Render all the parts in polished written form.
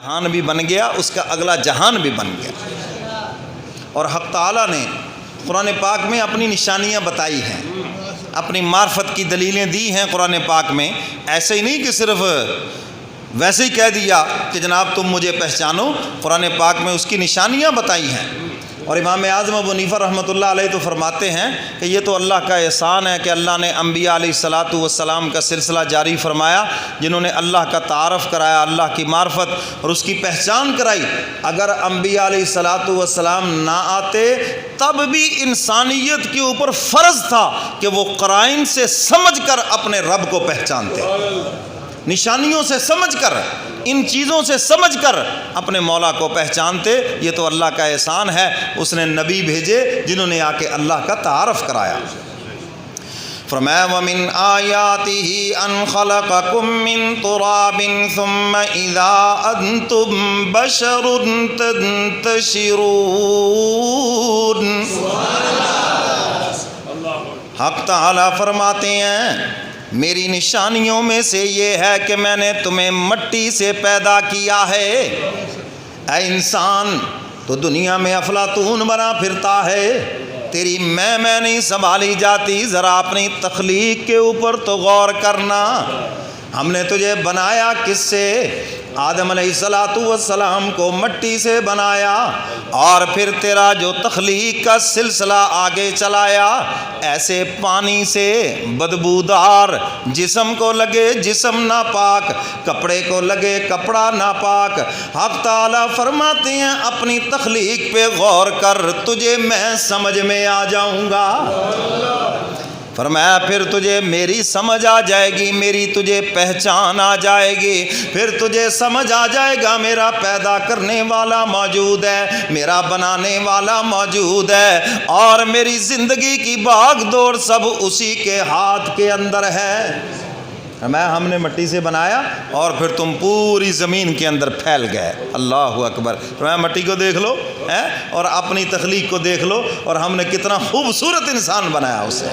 جہان بھی بن گیا، اس کا اگلا جہان بھی بن گیا۔ اور حق تعالیٰ نے قرآن پاک میں اپنی نشانیاں بتائی ہیں، اپنی معرفت کی دلیلیں دی ہیں قرآن پاک میں۔ ایسے ہی نہیں کہ صرف ویسے ہی کہہ دیا کہ جناب تم مجھے پہچانو، قرآن پاک میں اس کی نشانیاں بتائی ہیں۔ اور امام اعظم ابو حنیفہ رحمۃ اللہ علیہ تو فرماتے ہیں کہ یہ تو اللہ کا احسان ہے کہ اللہ نے انبیاء علیہ الصلاۃ والسلام کا سلسلہ جاری فرمایا، جنہوں نے اللہ کا تعارف کرایا، اللہ کی معرفت اور اس کی پہچان کرائی۔ اگر انبیاء علیہ الصلاۃ والسلام نہ آتے تب بھی انسانیت کے اوپر فرض تھا کہ وہ قرائن سے سمجھ کر اپنے رب کو پہچانتے، نشانیوں سے سمجھ کر، ان چیزوں سے سمجھ کر اپنے مولا کو پہچانتے۔ یہ تو اللہ کا احسان ہے، اس نے نبی بھیجے جنہوں نے آ کے اللہ کا تعارف کرایا۔ فرمایا وَمِنْ آيَاتِهِ أَنْ خَلَقَكُم مِّن تُرَابٍ ثُمَّ إِذَا أَنْتُمْ بَشَرٌ تَنْتَشِرُونَ۔ حق تعالیٰ فرماتے ہیں میری نشانیوں میں سے یہ ہے کہ میں نے تمہیں مٹی سے پیدا کیا ہے۔ اے انسان تو دنیا میں افلاطون بنا پھرتا ہے، تیری میں نہیں سنبھالی جاتی، ذرا اپنی تخلیق کے اوپر تو غور کرنا۔ ہم نے تجھے بنایا کس سے؟ آدم علیہ الصلاۃ والسلام کو مٹی سے بنایا، اور پھر تیرا جو تخلیق کا سلسلہ آگے چلایا، ایسے پانی سے بدبودار جسم کو لگے جسم ناپاک، کپڑے کو لگے کپڑا ناپاک۔ حق تعالیٰ فرماتے ہیں اپنی تخلیق پہ غور کر، تجھے میں سمجھ میں آ جاؤں گا۔ فرمایا پھر تجھے میری سمجھ آ جائے گی، میری تجھے پہچان آ جائے گی، پھر تجھے سمجھ آ جائے گا میرا پیدا کرنے والا موجود ہے، میرا بنانے والا موجود ہے، اور میری زندگی کی بھاگ دوڑ سب اسی کے ہاتھ کے اندر ہے۔ ہم نے مٹی سے بنایا اور پھر تم پوری زمین کے اندر پھیل گئے۔ اللہ اکبر۔ مٹی کو دیکھ لو اور اپنی تخلیق کو دیکھ لو، اور ہم نے کتنا خوبصورت انسان بنایا اسے۔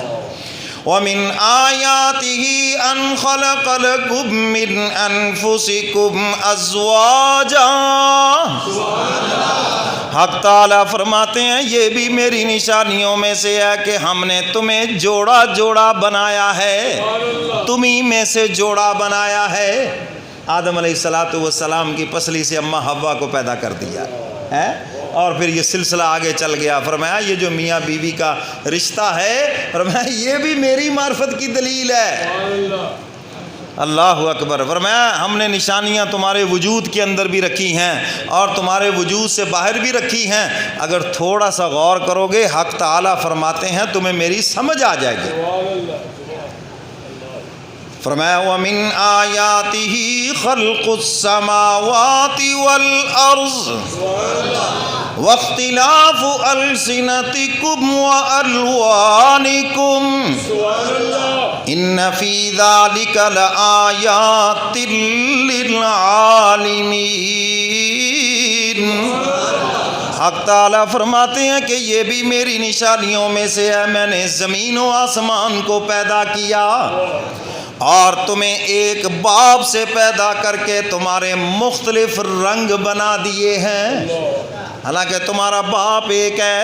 وَمِنْ آيَاتِهِ أَنْ خَلَقَ لَكُم مِّنْ أَنفُسِكُمْ أَزْوَاجًا۔ حق تعالیٰ فرماتے ہیں یہ بھی میری نشانیوں میں سے ہے کہ ہم نے تمہیں جوڑا جوڑا بنایا ہے، تمہیں میں سے جوڑا بنایا ہے۔ آدم علیہ الصلاۃ والسلام کی پسلی سے اماں حوا کو پیدا کر دیا ہے، اور پھر یہ سلسلہ آگے چل گیا۔ فرمایا یہ جو میاں بیوی کا رشتہ ہے، فرمایا یہ بھی میری معرفت کی دلیل ہے۔ اللہ اکبر۔ فرمایا ہم نے نشانیاں تمہارے وجود کے اندر بھی رکھی ہیں اور تمہارے وجود سے باہر بھی رکھی ہیں، اگر تھوڑا سا غور کرو گے حق تعالیٰ فرماتے ہیں تمہیں میری سمجھ آ جائے گی۔ فرمایا وَمِنْ آيَاتِهِ خَلْقُ السَّمَاوَاتِ وَالْأَرْضِ وَاخْتِلَافُ أَلْسِنَتِكُمْ وَأَلْوَانِكُمْ إِنَّ فِي ذَلِكَ لَآيَاتٍ لِّلْعَالِمِينَ۔ حق تعالیٰ فرماتے ہیں کہ یہ بھی میری نشانیوں میں سے ہے، میں نے زمین و آسمان کو پیدا کیا اور تمہیں ایک باپ سے پیدا کر کے تمہارے مختلف رنگ بنا دیے ہیں۔ حالانکہ تمہارا باپ ایک ہے،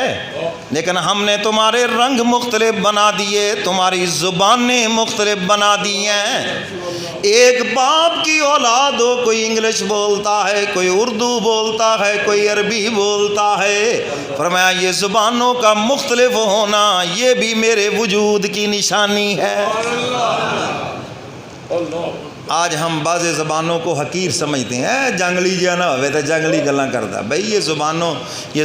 لیکن ہم نے تمہارے رنگ مختلف بنا دیے، تمہاری زبانیں مختلف بنا دی ہیں۔ ایک باپ کی اولاد ہو، کوئی انگلش بولتا ہے، کوئی اردو بولتا ہے، کوئی عربی بولتا ہے۔ فرمایا یہ زبانوں کا مختلف ہونا یہ بھی میرے وجود کی نشانی ہے۔ آج ہم بعض زبانوں کو حقیر سمجھتے ہیں، جنگلی جو نہ ہوئے تو جنگلی گلاں کرتا۔ بھئی یہ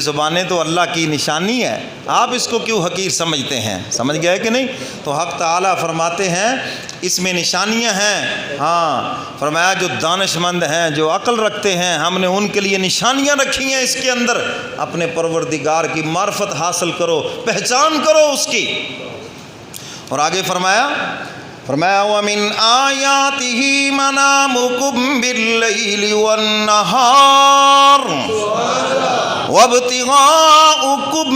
زبانیں تو اللہ کی نشانی ہے، آپ اس کو کیوں حقیر سمجھتے ہیں؟ سمجھ گئے کہ نہیں؟ تو حق تعالیٰ فرماتے ہیں اس میں نشانیاں ہیں۔ ہاں فرمایا جو دانش مند ہیں، جو عقل رکھتے ہیں، ہم نے ان کے لیے نشانیاں رکھی ہیں اس کے اندر۔ اپنے پروردگار کی معرفت حاصل کرو، پہچان کرو اس کی۔ اور آگے فرمایا وَمِنْ آيَاتِهِ مَنَامُكُمْ بِاللَّيْلِ وَالنَّهَارِ وَابْتِغَاؤُكُمْ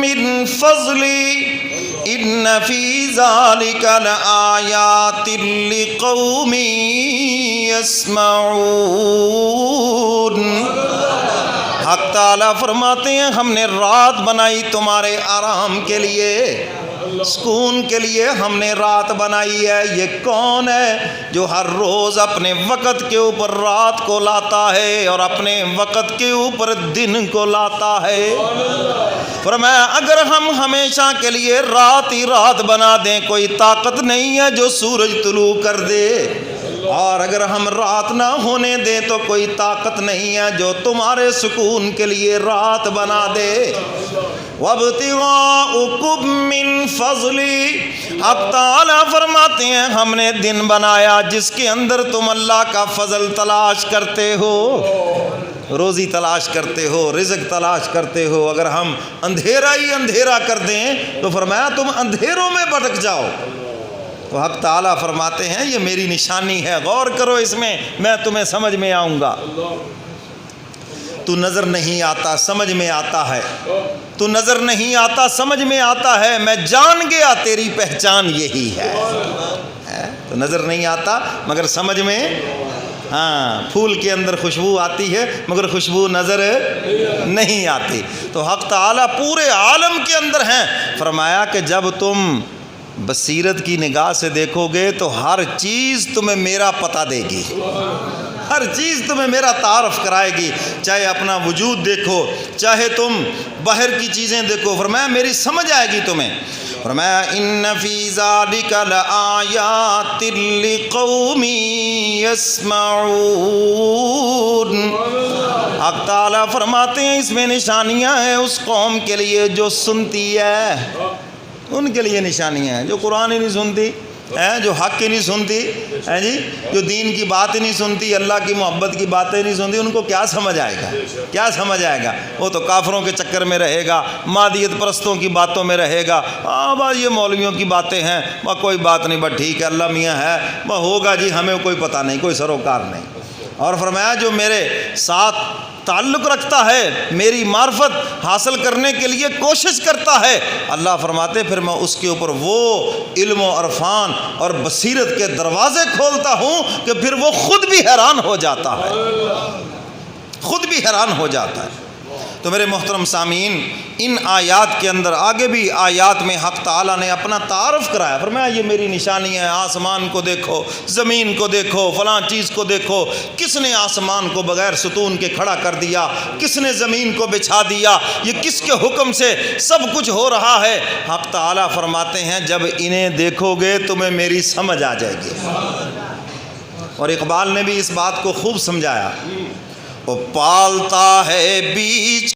مِنْ فَضْلِهِ إِنَّ فِي ذَلِكَ لَآيَاتٍ لِقَوْمٍ يَسْمَعُونَ۔ حق تعالیٰ فرماتے ہیں ہم نے رات بنائی تمہارے آرام کے لیے، سکون کے لیے ہم نے رات بنائی ہے۔ یہ کون ہے جو ہر روز اپنے وقت کے اوپر رات کو لاتا ہے اور اپنے وقت کے اوپر دن کو لاتا ہے؟ فرمایا اگر ہم ہمیشہ کے لیے رات ہی رات بنا دیں، کوئی طاقت نہیں ہے جو سورج طلوع کر دے، اور اگر ہم رات نہ ہونے دیں تو کوئی طاقت نہیں ہے جو تمہارے سکون کے لیے رات بنا دے۔ وَابْتِغَاؤُكُم مِّن فَضْلِهِ، اب تعالیٰ فرماتے ہیں ہم نے دن بنایا جس کے اندر تم اللہ کا فضل تلاش کرتے ہو، روزی تلاش کرتے ہو، رزق تلاش کرتے ہو۔ اگر ہم اندھیرا ہی اندھیرا کر دیں تو فرمایا تم اندھیروں میں بھٹک جاؤ۔ تو حق تعالیٰ فرماتے ہیں یہ میری نشانی ہے، غور کرو اس میں تمہیں سمجھ میں آؤں گا۔ تو نظر نہیں آتا سمجھ میں آتا ہے، تو نظر نہیں آتا سمجھ میں آتا ہے، میں جان گیا تیری پہچان یہی ہے۔ تو نظر نہیں آتا مگر سمجھ میں، ہاں پھول کے اندر خوشبو آتی ہے مگر خوشبو نظر نہیں آتی۔ تو حق تعالیٰ پورے عالم کے اندر ہیں۔ فرمایا کہ جب تم بصیرت کی نگاہ سے دیکھو گے تو ہر چیز تمہیں میرا پتہ دے گی، ہر چیز تمہیں میرا تعارف کرائے گی، چاہے اپنا وجود دیکھو، چاہے تم باہر کی چیزیں دیکھو، فرمایا میری سمجھ آئے گی تمہیں۔ فرمایا ان فی ذالک لآیات لقوم یسمعون، حق تعالیٰ فرماتے ہیں اس میں نشانیاں ہیں اس قوم کے لیے جو سنتی ہے، ان کے لیے نشانیاں ہیں جو قرآن ہی نہیں سنتی، جو حق ہی نہیں سنتی، جی جو دین کی بات ہی نہیں سنتی، اللہ کی محبت کی باتیں نہیں سنتی، ان کو کیا سمجھ آئے گا، کیا سمجھ آئے گا؟ وہ تو کافروں کے چکر میں رہے گا، مادیت پرستوں کی باتوں میں رہے گا، ہاں بس یہ مولویوں کی باتیں ہیں، بس کوئی بات نہیں، بس ٹھیک ہے اللہ میاں ہے، بس ہوگا جی، ہمیں کوئی پتہ نہیں، کوئی سروکار نہیں۔ اور فرمایا جو میرے ساتھ تعلق رکھتا ہے، میری معرفت حاصل کرنے کے لیے کوشش کرتا ہے، اللہ فرماتے پھر میں اس کے اوپر وہ علم و عرفان اور بصیرت کے دروازے کھولتا ہوں کہ پھر وہ خود بھی حیران ہو جاتا ہے، خود بھی حیران ہو جاتا ہے۔ تو میرے محترم سامعین، ان آیات کے اندر آگے بھی آیات میں حق تعالیٰ نے اپنا تعارف کرایا، فرمایا یہ میری نشانی ہے، آسمان کو دیکھو، زمین کو دیکھو، فلاں چیز کو دیکھو، کس نے آسمان کو بغیر ستون کے کھڑا کر دیا، کس نے زمین کو بچھا دیا، یہ کس کے حکم سے سب کچھ ہو رہا ہے۔ حق تعالیٰ فرماتے ہیں جب انہیں دیکھو گے تمہیں میری سمجھ آ جائے گی۔ اور اقبال نے بھی اس بات کو خوب سمجھایا، وہ پالتا ہے بیچ